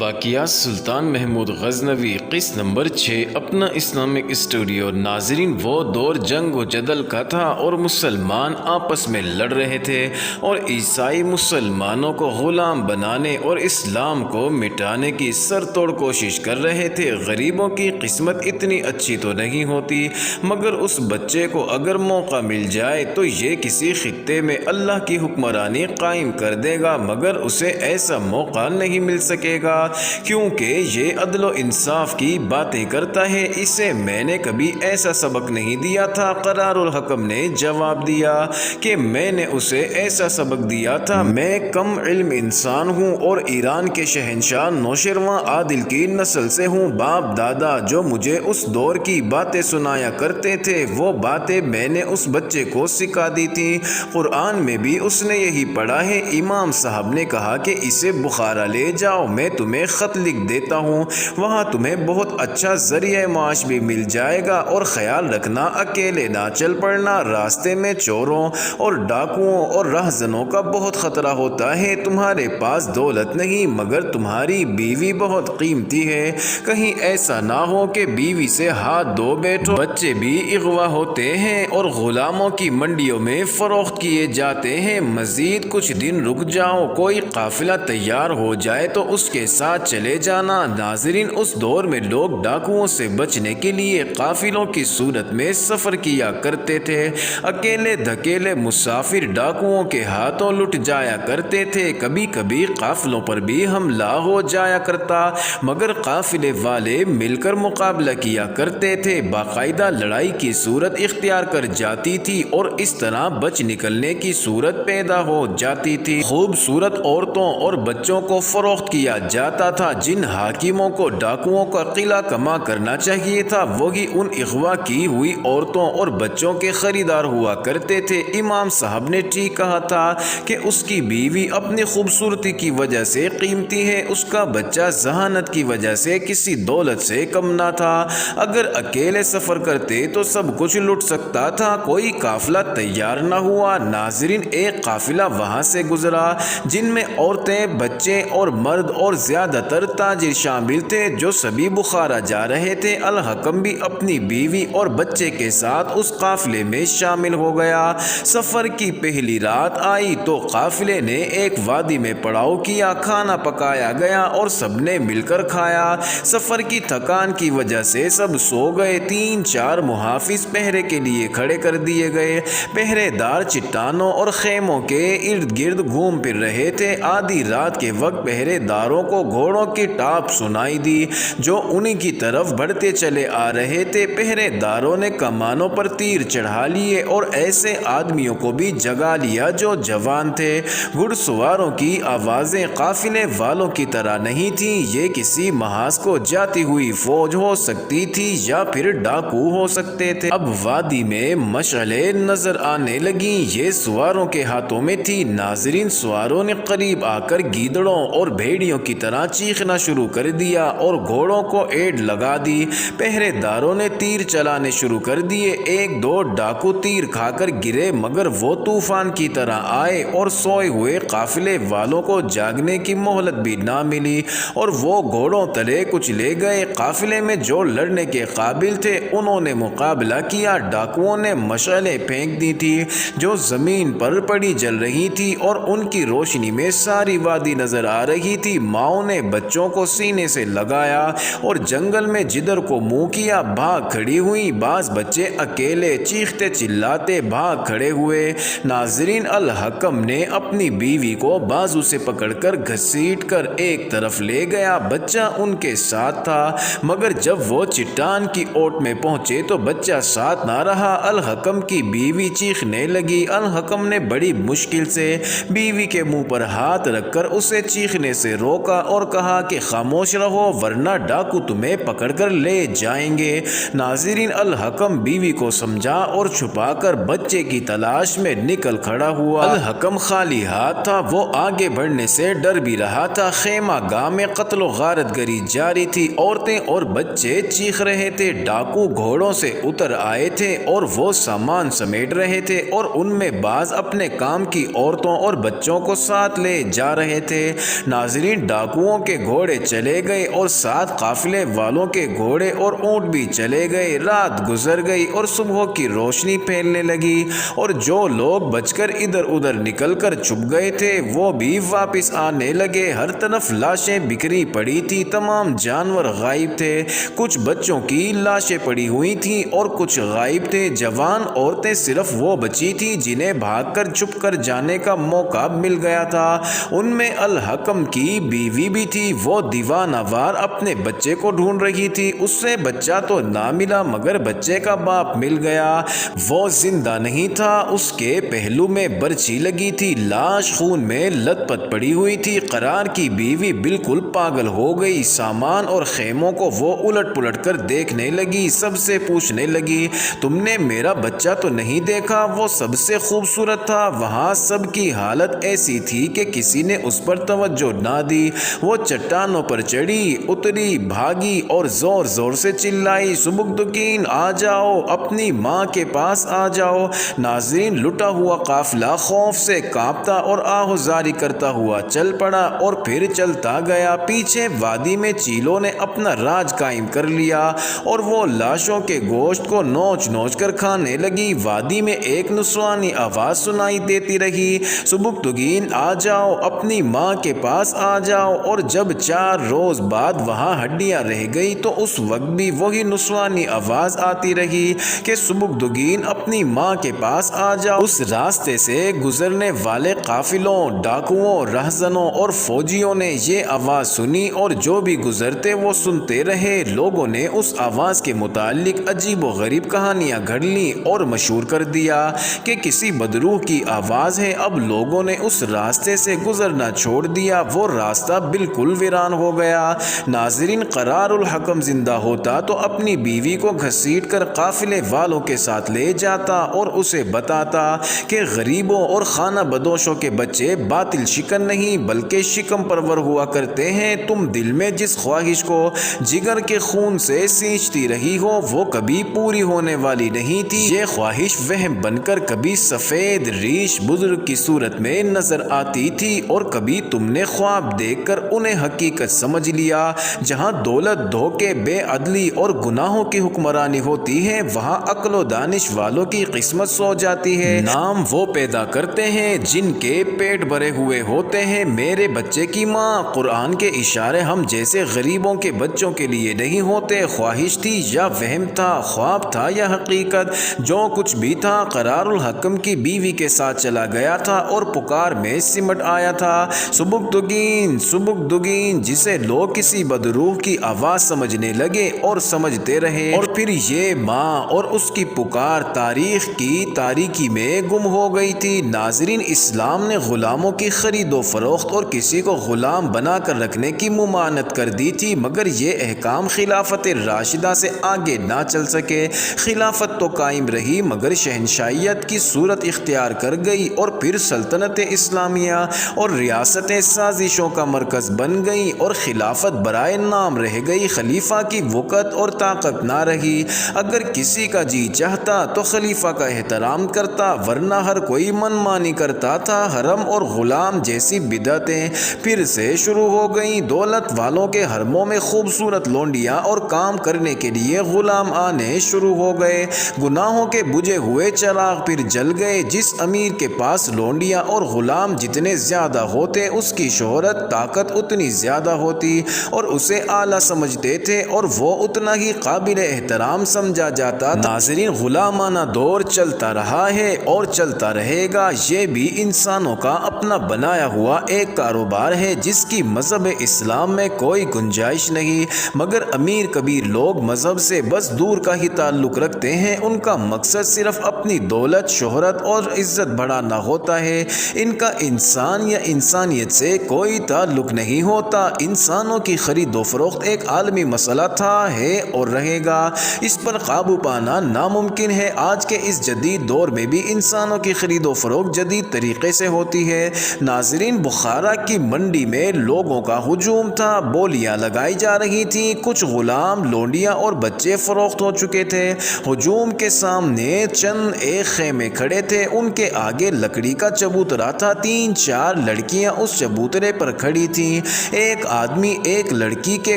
واقعات سلطان محمود غزنوی قسط نمبر 6 اپنا اسلامک اسٹوڈیو۔ ناظرین، وہ دور جنگ و جدل کا تھا اور مسلمان آپس میں لڑ رہے تھے اور عیسائی مسلمانوں کو غلام بنانے اور اسلام کو مٹانے کی سر توڑ کوشش کر رہے تھے۔ غریبوں کی قسمت اتنی اچھی تو نہیں ہوتی، مگر اس بچے کو اگر موقع مل جائے تو یہ کسی خطے میں اللہ کی حکمرانی قائم کر دے گا، مگر اسے ایسا موقع نہیں مل سکے گا کیونکہ یہ عدل و انصاف کی باتیں کرتا ہے۔ اسے میں نے کبھی ایسا سبق نہیں دیا تھا۔ قرار الحکم نے جواب دیا کہ میں نے اسے ایسا سبق دیا تھا۔ میں کم علم انسان ہوں اور ایران کے شہنشاہ نوشیروان عادل کی نسل سے ہوں۔ باپ دادا جو مجھے اس دور کی باتیں سنایا کرتے تھے، وہ باتیں میں نے اس بچے کو سکھا دی تھی۔ قرآن میں بھی اس نے یہی پڑھا ہے۔ امام صاحب نے کہا کہ اسے بخارا لے جاؤ، میں تمہیں خط لکھ دیتا ہوں، وہاں تمہیں بہت اچھا ذریعہ معاش بھی مل جائے گا، اور خیال رکھنا اکیلے نہ چل پڑنا، راستے میں چوروں اور ڈاکوؤں اور رہزنوں کا بہت خطرہ ہوتا ہے۔ تمہارے پاس دولت نہیں مگر تمہاری بیوی بہت قیمتی ہے، کہیں ایسا نہ ہو کہ بیوی سے ہاتھ دھو بیٹھو۔ بچے بھی اغوا ہوتے ہیں اور غلاموں کی منڈیوں میں فروخت کیے جاتے ہیں۔ مزید کچھ دن رک جاؤ، کوئی قافلہ تیار ہو جائے تو اس کے ساتھ چلے جانا۔ ناظرین، اس دور میں لوگ ڈاکوؤں سے بچنے کے لیے قافلوں کی صورت میں سفر کیا کرتے تھے۔ اکیلے دھکیلے مسافر ڈاکوؤں کے ہاتھوں لٹ جایا کرتے تھے۔ کبھی کبھی قافلوں پر بھی حملہ ہو جایا کرتا، مگر قافلے والے مل کر مقابلہ کیا کرتے تھے۔ باقاعدہ لڑائی کی صورت اختیار کر جاتی تھی اور اس طرح بچ نکلنے کی صورت پیدا ہو جاتی تھی۔ خوبصورت عورتوں اور بچوں کو فروخت کیا جاتا تھا۔ جن حاکموں کو ڈاکوؤں کا قلعہ کما کرنا چاہیے تھا، وہی ان اغوا کی ہوئی عورتوں اور بچوں کے خریدار ہوا کرتے تھے۔ امام صاحب نے ٹھیک کہا تھا کہ اس کی بیوی اپنی خوبصورتی کی وجہ سے قیمتی ہے، اس کا بچہ ذہانت کی وجہ سے کسی دولت سے کم نہ تھا۔ اگر اکیلے سفر کرتے تو سب کچھ لٹ سکتا تھا۔ کوئی قافلہ تیار نہ ہوا۔ ناظرین، ایک قافلہ وہاں سے گزرا جن میں عورتیں، بچے اور مرد اور زیادہ تر تاجر شامل تھے، جو سبھی بخارا جا رہے تھے۔ الحکم بھی اپنی بیوی اور بچے کے ساتھ اس قافلے میں شامل ہو گیا۔ سفر کی پہلی رات آئی تو قافلے نے ایک وادی میں پڑاؤ کیا۔ کھانا پکایا گیا اور سب نے مل کر کھایا۔ سفر کی تھکان کی وجہ سے سب سو گئے۔ 3-4 محافظ پہرے کے لیے کھڑے کر دیے گئے۔ پہرے دار چٹانوں اور خیموں کے ارد گرد گھوم پھر رہے تھے۔ آدھی رات کے وقت پہرے داروں کو گھوڑوں کی ٹاپ سنائی دی جو انہی کی طرف بڑھتے چلے آ رہے تھے۔ پہرے داروں نے کمانوں پر تیر چڑھا لیے اور ایسے آدمیوں کو بھی جگا لیا جو جوان تھے۔ گھڑ سواروں کی آوازیں قافلے والوں کی طرح نہیں تھیں۔ یہ کسی محاذ کو جاتی ہوئی فوج ہو سکتی تھی یا پھر ڈاکو ہو سکتے تھے۔ اب وادی میں مشعلیں نظر آنے لگیں، یہ سواروں کے ہاتھوں میں تھی۔ ناظرین، سواروں نے قریب آ کر گیدڑوں اور بھیڑیوں کی طرح چیخنا شروع کر دیا اور گھوڑوں کو ایڑ لگا دی۔ پہرے داروں نے تیر چلانے شروع کر دیے۔ 1-2 ڈاکو تیر کھا کر گرے، مگر وہ طوفان کی طرح آئے اور سوئے ہوئے قافلے والوں کو جاگنے کی مہلت بھی نہ ملی اور وہ گھوڑوں تلے کچلے گئے۔ قافلے میں جو لڑنے کے قابل تھے انہوں نے مقابلہ کیا۔ ڈاکوؤں نے مشعلیں پھینک دی تھی جو زمین پر پڑی جل رہی تھی اور ان کی روشنی میں ساری وادی نظر آ رہی تھی۔ ماؤں نے بچوں کو سینے سے لگایا اور جنگل میں جدھر کو منہ کیا بھاگ کھڑی ہوئی۔ بعض بچے اکیلے چیختے چلاتے بھاگ کھڑے ہوئے۔ ناظرین، الحکم نے اپنی بیوی کو بازو سے پکڑ کر گھسیٹ کر ایک طرف لے گیا۔ بچہ ان کے ساتھ تھا، مگر جب وہ چٹان کی اوٹ میں پہنچے تو بچہ ساتھ نہ رہا۔ الحکم کی بیوی چیخنے لگی۔ الحکم نے بڑی مشکل سے بیوی کے منہ پر ہاتھ رکھ کر اسے چیخنے سے روکا اور کہا کہ خاموش رہو ورنہ ڈاکو تمہیں پکڑ کر لے جائیں گے۔ ناظرین، الحکم بیوی کو سمجھا اور چھپا کر بچے کی تلاش میں نکل کھڑا ہوا۔ الحکم خالی ہاتھ تھا، وہ آگے بڑھنے سے ڈر بھی رہا تھا۔ خیمہ گاہ میں قتل و غارت گری جاری تھی، عورتیں اور بچے چیخ رہے تھے۔ ڈاکو گھوڑوں سے اتر آئے تھے اور وہ سامان سمیٹ رہے تھے اور ان میں بعض اپنے کام کی عورتوں اور بچوں کو ساتھ لے جا رہے تھے۔ ناظرین، ڈاکو ڈاکوؤں کے گھوڑے چلے گئے اور ساتھ قافلے والوں کے گھوڑے اور اونٹ بھی چلے گئے۔ رات گزر گئی اور صبح کی روشنی پھیلنے لگی، اور جو لوگ بچ کر ادھر ادھر نکل کر چھپ گئے تھے وہ بھی واپس آنے لگے۔ ہر طرف لاشیں بکھری پڑی تھی، تمام جانور غائب تھے، کچھ بچوں کی لاشیں پڑی ہوئی تھیں اور کچھ غائب تھے۔ جوان عورتیں صرف وہ بچی تھیں جنہیں بھاگ کر چھپ کر جانے کا موقع مل گیا تھا۔ ان میں الحکم کی بیوی بھی تھی، وہ دیوانہ وار اپنے بچے کو ڈھونڈ رہی تھی۔ اس سے بچہ تو نہ ملا مگر بچے کا باپ مل گیا، وہ زندہ نہیں تھا، اس کے پہلو میں برچی لگی تھی، لاش خون میں لت پت پڑی ہوئی تھی۔ قرار کی بیوی بالکل پاگل ہو گئی، سامان اور خیموں کو وہ الٹ پلٹ کر دیکھنے لگی، سب سے پوچھنے لگی تم نے میرا بچہ تو نہیں دیکھا؟ وہ سب سے خوبصورت تھا۔ وہاں سب کی حالت ایسی تھی کہ کسی نے اس پر توجہ نہ دی۔ وہ چٹانوں پر چڑھی اتری، بھاگی اور زور زور سے چلائی، سبکدگین آ جاؤ، اپنی ماں کے پاس آ جاؤ۔ ناظرین، لٹا ہوا قافلہ خوف سے کانپتا اور آہوازاری کرتا ہوا چل پڑا اور پھر چلتا گیا۔ پیچھے وادی میں چیلوں نے اپنا راج قائم کر لیا اور وہ لاشوں کے گوشت کو نوچ نوچ کر کھانے لگی۔ وادی میں ایک نسوانی آواز سنائی دیتی رہی، سبکدگین آ جاؤ، اپنی ماں کے پاس آ جاؤ۔ اور جب 4 روز بعد وہاں ہڈیاں رہ گئی تو اس وقت بھی وہی نسوانی آواز آتی رہی کہ سبکدگین اپنی ماں کے پاس آ جاؤ۔ اس راستے سے گزرنے والے قافلوں، ڈاکوؤں، رہزنوں اور فوجیوں نے یہ آواز سنی اور جو بھی گزرتے وہ سنتے رہے۔ لوگوں نے اس آواز کے متعلق عجیب و غریب کہانیاں گھڑ لیں اور مشہور کر دیا کہ کسی بدروح کی آواز ہے۔ اب لوگوں نے اس راستے سے گزرنا چھوڑ دیا، وہ راستہ بالکل ویران ہو گیا۔ ناظرین، قرار الحکم زندہ ہوتا تو اپنی بیوی کو گھسیٹ کر قافلے والوں کے ساتھ لے جاتا اور اسے بتاتا کہ غریبوں اور خانہ بدوشوں کے بچے باطل شکن نہیں بلکہ شکم پرور ہوا کرتے ہیں۔ تم دل میں جس خواہش کو جگر کے خون سے سینچتی رہی ہو وہ کبھی پوری ہونے والی نہیں تھی۔ یہ خواہش وہم بن کر کبھی سفید ریش بزرگ کی صورت میں نظر آتی تھی اور کبھی تم نے خواب دیکھ کر انہیں حقیقت سمجھ لیا۔ جہاں دولت، دھوکے، بے عدلی اور گناہوں کی حکمرانی ہوتی ہے وہاں عقل و دانش والوں کی قسمت سو جاتی ہے۔ نام وہ پیدا کرتے ہیں جن کے پیٹ بھرے ہوئے ہوتے ہیں۔ میرے بچے کی ماں، قرآن کے اشارے ہم جیسے غریبوں کے بچوں کے لیے نہیں ہوتے۔ خواہش تھی یا وہم تھا، خواب تھا یا حقیقت، جو کچھ بھی تھا قرار الحکم کی بیوی کے ساتھ چلا گیا تھا اور پکار میں سمٹ آیا تھا، سبکدگین، سبکدگین، جسے لوگ کسی بدروح کی آواز سمجھنے لگے اور سمجھتے رہے، اور پھر یہ ماں اور اس کی پکار تاریخ کی تاریکی میں گم ہو گئی تھی۔ ناظرین، اسلام نے غلاموں کی خرید و فروخت اور کسی کو غلام بنا کر رکھنے کی ممانعت کر دی تھی، مگر یہ احکام خلافت راشدہ سے آگے نہ چل سکے۔ خلافت تو قائم رہی مگر شہنشاہیت کی صورت اختیار کر گئی اور پھر سلطنت اسلامیہ اور ریاستیں سازشوں کا مرکز بن گئیں اور خلافت برائے نام رہ گئی، خلیفہ کی وقت اور طاقت نہ رہی۔ اگر کسی کا جی چاہتا تو خلیفہ کا احترام کرتا، ورنہ ہر کوئی من مانی کرتا تھا۔ حرم اور غلام جیسی بدعتیں پھر سے شروع ہو گئیں۔ دولت والوں کے حرموں میں خوبصورت لونڈیاں اور کام کرنے کے لیے غلام آنے شروع ہو گئے۔ گناہوں کے بجھے ہوئے چراغ پھر جل گئے۔ جس امیر کے پاس لونڈیاں اور غلام جتنے زیادہ ہوتے اس کی شہرت طاقت اتنی زیادہ ہوتی اور اسے اعلیٰ سمجھتے تھے اور وہ اتنا ہی قابل احترام سمجھا جاتا۔ ناظرین، غلامانہ دور چلتا رہا ہے اور چلتا رہے گا۔ یہ بھی انسانوں کا اپنا بنایا ہوا ایک کاروبار ہے جس کی مذہب اسلام میں کوئی گنجائش نہیں، مگر امیر کبیر لوگ مذہب سے بس دور کا ہی تعلق رکھتے ہیں۔ ان کا مقصد صرف اپنی دولت، شہرت اور عزت بڑھانا ہوتا ہے، ان کا انسان یا انسانیت سے کوئی تعلق نہیں ہوتا۔ انسانوں کی خرید و فروخت ایک عالمی مسئلہ تھا، ہے اور رہے گا۔ اس پر قابو پانا ناممکن ہے۔ آج کے اس جدید دور میں بھی انسانوں کی خرید و فروخت جدید طریقے سے ہوتی ہے۔ ناظرین، بخارا کی منڈی میں لوگوں کا ہجوم تھا، بولیاں لگائی جا رہی تھیں، کچھ غلام، لونڈیاں اور بچے فروخت ہو چکے تھے۔ ہجوم کے سامنے چند ایک خیمے کھڑے تھے، ان کے آگے لکڑی کا چبوترا تھا، 3-4 لڑکیاں اس چبوترے پر کھڑی تھیں۔ نہیں۔ ایک آدمی ایک لڑکی کے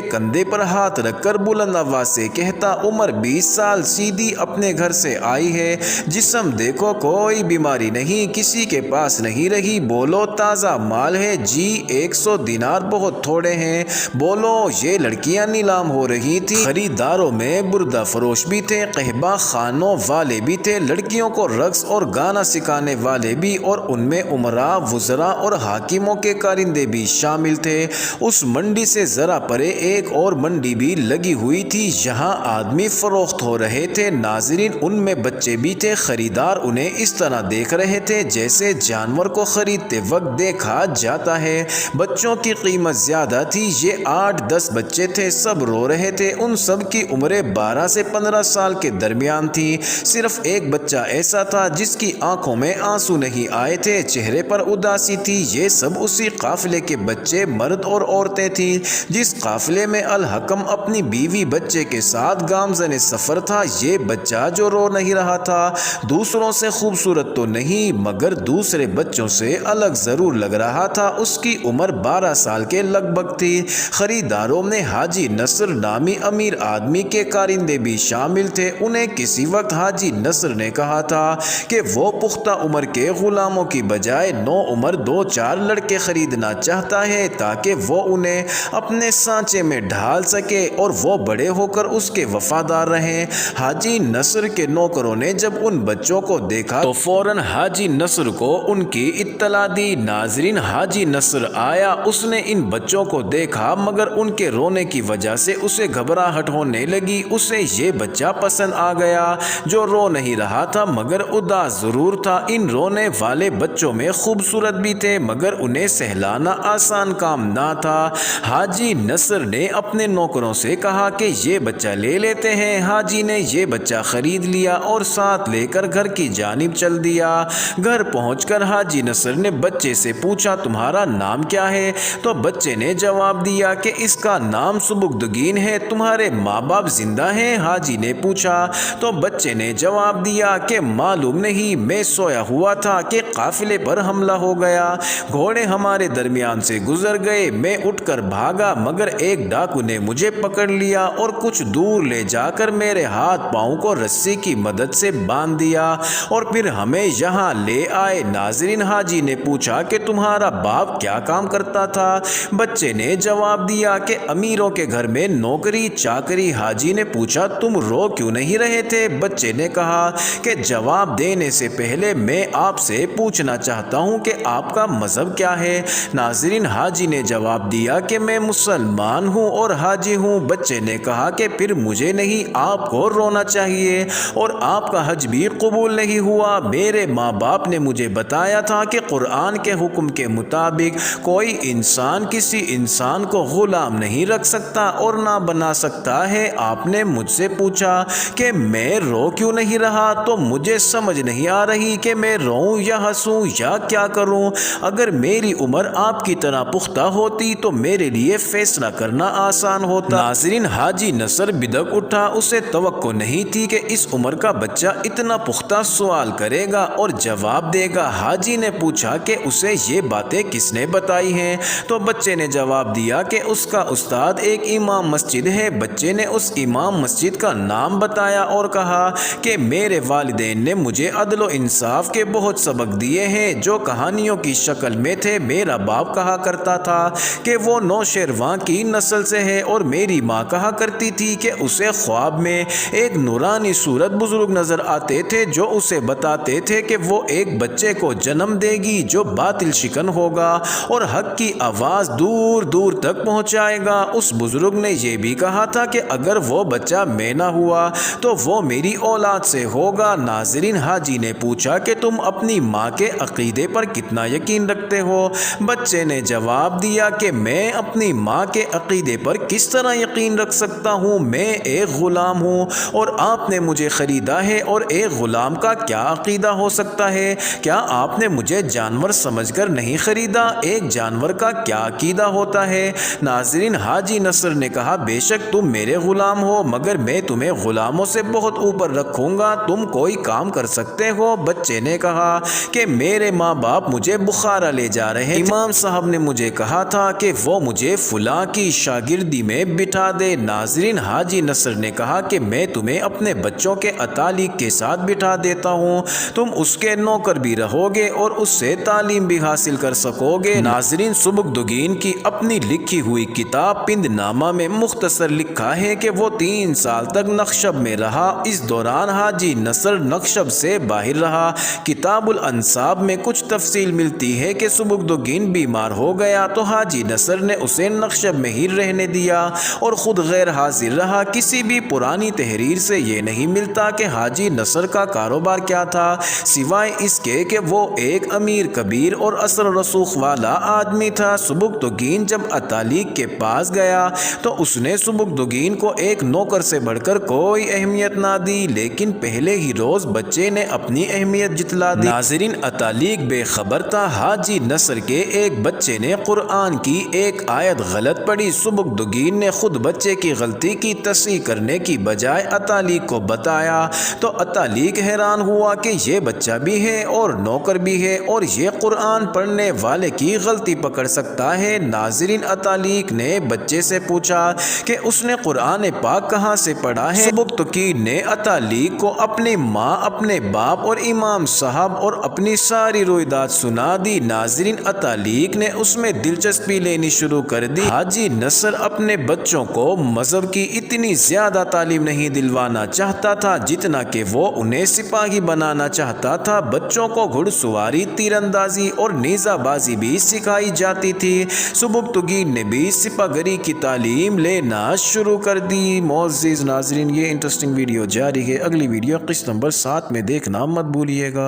کندھے پر ہاتھ رکھ کر بلند آواز سے کہتا، عمر 20 سال، سیدھی اپنے گھر سے آئی ہے، جسم دیکھو کوئی بیماری نہیں، کسی کے پاس نہیں رہی، بولو تازہ مال ہے؟ جی 100 دینار بہت تھوڑے ہیں۔ بولو یہ لڑکیاں نیلام ہو رہی تھیں، خریداروں میں بردہ فروش بھی تھے، قہبہ خانوں والے بھی تھے، لڑکیوں کو رقص اور گانا سکھانے والے بھی، اور ان میں امراء، وزراء اور حاکموں کے کارندے بھی شامل تھے۔ اس منڈی سے ذرا پرے ایک اور منڈی بھی لگی ہوئی تھی، یہاں آدمی فروخت ہو رہے تھے۔ ناظرین، ان میں بچے بھی تھے، خریدار انہیں اس طرح دیکھ رہے تھے جیسے جانور کو خریدتے وقت دیکھا جاتا ہے۔ بچوں کی قیمت زیادہ تھی، یہ 8-10 بچے تھے، سب رو رہے تھے، ان سب کی عمریں 12 سے 15 سال کے درمیان تھی۔ صرف ایک بچہ ایسا تھا جس کی آنکھوں میں آنسو نہیں آئے تھے، چہرے پر اداسی تھی۔ یہ سب اسی قافلے کے بچے، مرد اور عورتیں تھیں جس قافلے میں الحکم اپنی بیوی بچے کے ساتھ گامزن سفر تھا۔ یہ بچہ جو رو نہیں رہا تھا دوسروں سے خوبصورت تو نہیں مگر دوسرے بچوں سے الگ ضرور لگ رہا تھا۔ اس کی عمر 12 سال کے لگ بھگ تھی۔ خریداروں میں حاجی نصر نامی امیر آدمی کے کارندے بھی شامل تھے۔ انہیں کسی وقت حاجی نصر نے کہا تھا کہ وہ پختہ عمر کے غلاموں کی بجائے نوعمر 2-4 لڑکے خریدنا چاہتا ہے تاکہ وہ انہیں اپنے سانچے میں ڈھال سکے اور وہ بڑے ہو کر اس کے وفادار رہیں۔ حاجی نصر کے نوکروں نے جب ان بچوں کو دیکھا تو فوراً حاجی نصر کو ان کی اطلاع دی۔ ناظرین، حاجی نصر آیا، اس نے ان بچوں کو دیکھا مگر ان کے رونے کی وجہ سے اسے گھبراہٹ ہونے لگی۔ اسے یہ بچہ پسند آ گیا جو رو نہیں رہا تھا مگر اداس ضرور تھا۔ ان رونے والے بچوں میں خوبصورت بھی تھے مگر انہیں سہلانا آسان کام نہ تھا۔ حاجی نصر نے اپنے نوکروں سے کہا کہ یہ بچہ لے لیتے ہیں۔ حاجی نے یہ بچہ خرید لیا اور ساتھ لے کر گھر کی جانب چل دیا۔ گھر پہنچ کر حاجی نصر نے بچے سے پوچھا، تمہارا نام کیا ہے؟ تو بچے نے جواب دیا کہ اس کا نام سبکدگین ہے۔ تمہارے ماں باپ زندہ ہیں؟ حاجی نے پوچھا تو بچے نے جواب دیا کہ معلوم نہیں، میں سویا ہوا تھا کہ قافلے پر حملہ ہو گیا، گھوڑے ہمارے درمیان سے گزر گئے، میں اٹھ کر بھاگا مگر ایک ڈاکو نے مجھے پکڑ لیا اور کچھ دور لے جا کر میرے ہاتھ پاؤں کو رسی کی مدد سے باندھ دیا اور پھر ہمیں یہاں لے آئے۔ ناظرین، حاجی نے پوچھا کہ تمہارا باپ کیا کام کرتا تھا؟ بچے نے جواب دیا کہ امیروں کے گھر میں نوکری چاکری۔ حاجی نے پوچھا تم رو کیوں نہیں رہے تھے؟ بچے نے کہا کہ جواب دینے سے پہلے میں آپ سے پوچھنا چاہتا ہوں کہ آپ کا مذہب کیا ہے؟ ناظرین، حاجی نے جواب دیا کہ میں مسلمان ہوں اور حاجی ہوں۔ بچے نے کہا کہ پھر مجھے نہیں، آپ کو رونا چاہیے اور آپ کا حج بھی قبول نہیں ہوا۔ میرے ماں باپ نے مجھے بتایا تھا کہ قرآن کے حکم کے مطابق کوئی انسان کسی انسان کو غلام نہیں رکھ سکتا اور نہ بنا سکتا ہے۔ آپ نے مجھ سے پوچھا کہ میں رو کیوں نہیں رہا تو مجھے سمجھ نہیں آ رہی کہ میں روؤں یا ہنسوں یا کیا کروں۔ اگر میری عمر آپ کی طرح پختہ ہوتی تو میرے لیے فیصلہ کرنا آسان ہوتا۔ ناظرین، حاجی نصر بدک اٹھا، اسے توقع نہیں تھی کہ اس عمر کا بچہ اتنا پختہ سوال کرے گا اور جواب دے گا۔ حاجی نے پوچھا کہ اسے یہ باتیں کس نے بتائی ہیں؟ تو بچے نے جواب دیا کہ اس کا استاد ایک امام مسجد ہے۔ بچے نے اس امام مسجد کا نام بتایا اور کہا کہ میرے والدین نے مجھے عدل و انصاف کے بہت سبق دیے ہیں جو کہانیوں کی شکل میں تھے۔ میرا باپ کہا کرتا تھا کہ وہ نوشیروان کی نسل سے ہے اور میری ماں کہا کرتی تھی کہ اسے خواب میں ایک نورانی صورت بزرگ نظر آتے تھے جو اسے بتاتے تھے کہ وہ ایک بچے کو جنم دے گی جو باطل شکن ہوگا اور حق کی آواز دور دور تک پہنچائے گا۔ اس بزرگ نے یہ بھی کہا تھا کہ اگر وہ بچہ میں نہ ہوا تو وہ میری اولاد سے ہوگا۔ ناظرین، حاجی نے پوچھا کہ تم اپنی ماں کے عقیدے پر کتنا یقین رکھتے ہو؟ بچے نے جواب دیا کہ میں اپنی ماں کے عقیدے پر کس طرح یقین رکھ سکتا ہوں؟ میں ایک غلام ہوں اور آپ نے مجھے خریدا ہے اور ایک غلام کا کیا عقیدہ ہو سکتا ہے؟ کیا آپ نے مجھے جانور سمجھ کر نہیں خریدا؟ ایک جانور کا کیا عقیدہ ہوتا ہے؟ ناظرین، حاجی نصر نے کہا بے شک تم میرے غلام ہو مگر میں تمہیں غلاموں سے بہت اوپر رکھوں گا، تم کوئی کام کر سکتے ہو؟ بچے نے کہا کہ میرے ماں باپ مجھے بخارا لے جا رہے ہیں، امام صاحب نے مجھے کہا کہا تھا کہ وہ مجھے فلاں کی شاگردی میں بٹھا دے۔ ناظرین، حاجی نصر نے کہا کہ میں تمہیں اپنے بچوں کے اتالیق کے ساتھ بٹھا دیتا ہوں، تم اس کے نوکر بھی رہو گے اور اس سے تعلیم بھی حاصل کر سکو گے۔ ناظرین، سبکدگین کی اپنی لکھی ہوئی کتاب پند نامہ میں مختصر لکھا ہے کہ وہ 3 سال تک نخشب میں رہا۔ اس دوران حاجی نصر نخشب سے باہر رہا۔ کتاب الانساب میں کچھ تفصیل ملتی ہے کہ سبکدگین بیمار ہو گیا تو حاجی نصر نے اسے نخشب میں ہی رہنے دیا اور خود غیر حاضر رہا۔ کسی بھی پرانی تحریر سے یہ نہیں ملتا کہ حاجی نصر کا کاروبار کیا تھا، سوائے اس کے کہ وہ ایک امیر کبیر اور اثر و رسوخ والا آدمی تھا۔ سبکدگین جب اتالیق کے پاس گیا تو اس نے سبکدگین کو ایک نوکر سے بڑھ کر کوئی اہمیت نہ دی، لیکن پہلے ہی روز بچے نے اپنی اہمیت جتلا دی۔ ناظرین، اتالیق بے خبر تھا حاجی نصر کے ایک بچے نے قرآن کی ایک آیت غلط پڑھی۔ سبکدگین نے خود بچے کی غلطی کی تصحیح کرنے کی بجائے اتالیق کو بتایا تو اتالیق حیران ہوا کہ یہ بچہ بھی ہے اور نوکر بھی ہے اور یہ قرآن پڑھنے والے کی غلطی پکڑ سکتا ہے۔ ناظرین، اتالیق نے بچے سے پوچھا کہ اس نے قرآن پاک کہاں سے پڑھا ہے۔ سبکدگین نے اتالیق کو اپنی ماں، اپنے باپ اور امام صاحب اور اپنی ساری رویداد سنا دی۔ ناظرین، اتالیق نے اس میں دلچسپی لینی شروع کر دی۔ حاجی نصر اپنے بچوں کو مذہب کی اتنی زیادہ تعلیم نہیں دلوانا چاہتا تھا جتنا کہ وہ انہیں سپاہی بنانا چاہتا تھا۔ بچوں کو گھڑ سواری، تیر اندازی اور نیزہ بازی بھی سکھائی جاتی تھی۔ سبکدگین نے بھی سپہ گری کی تعلیم لینا شروع کر دی۔ معزز ناظرین، یہ انٹرسٹنگ ویڈیو جاری ہے، اگلی ویڈیو قسط نمبر 7 میں دیکھنا مت بھولیے گا۔